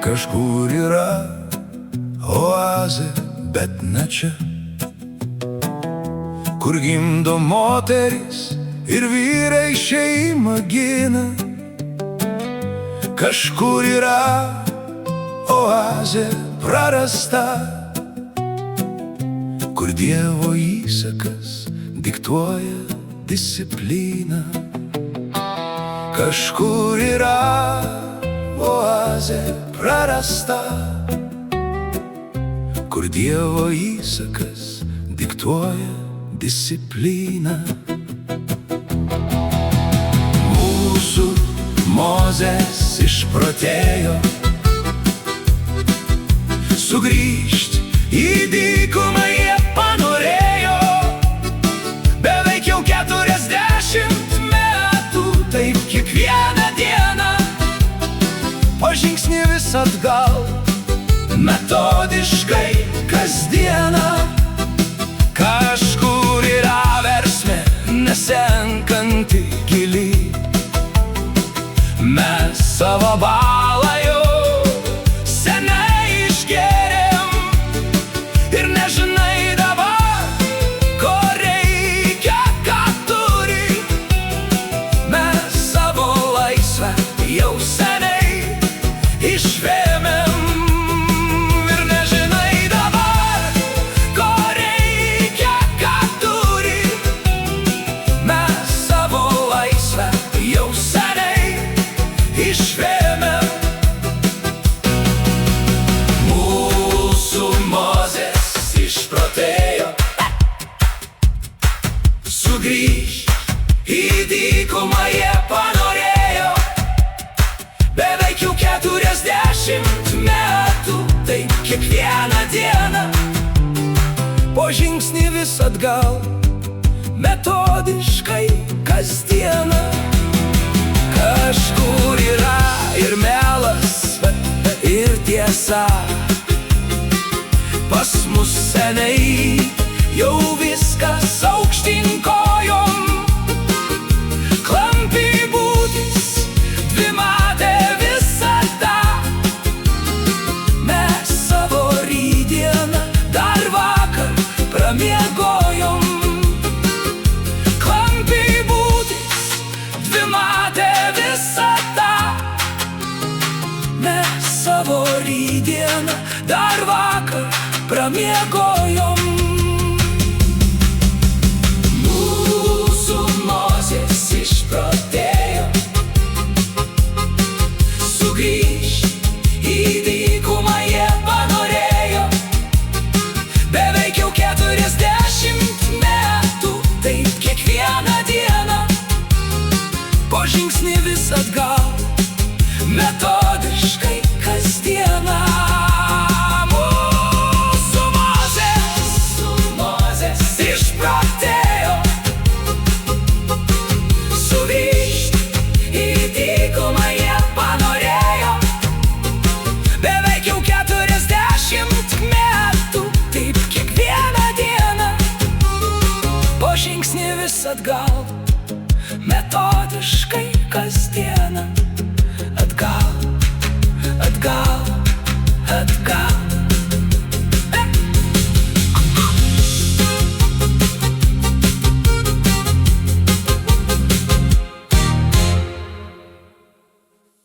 Kažkur yra oazė, bet ne čia, kur gimdo moteris ir vyrai šeimą gina. Kažkur yra oazė prarasta, kur Dievo įsakas diktuoja discipliną. Kažkur yra oazė prarasta, kur Dievo įsakas diktuoja discipliną. Mūsų Mozės išprotėjo sugrįžt į dykumą, jie panorėjo. Beveik jau 40 metų, taip kiekvieną dieną, po žingsnį vis atgal, metodiškai kasdieną. Kažkur yra versmė nesenkanti gili, mes savo balą jau senai išgėrėm ir nežinai dabar, ko reikia, ką turi. Mes savo laisvę jau seniai išvėmėm ir nežinai dabar, ko reikia, ką turi. Mes savo laisvę jau seniai išvėmėm. Mūsų Mozės išprotėjo sugrįžt į dykumą, jie panorėjo. Beveik jau 40 metų, taip kiekvieną dieną, po žingsnį vis atgal, metodiškai kasdieną. Kažkur yra ir melas, ir tiesa, pas mus seniai jau viskas aukštyn kojom. Klampi būtis, dvimatė visada, mes savo rytdieną dar vakar pramiegojom. Klampi būtis, dvimatė visada, mes savo rytdieną dar vakar pramiegojom. Mūsų Mozės išprotėjo sugrįžt į dykumą, jie panorėjo. Beveik jau 40 metų, taip kiekvieną dieną, po žingsnį vis atgal, metodiškai kasdieną. Mūsų Mozės išprotėjo sugrįžt į dykumą, jie panorėjo. Beveik jau 40 metų, taip kiekvieną dieną, po žingsnį vis atgal, metodiškai kasdieną.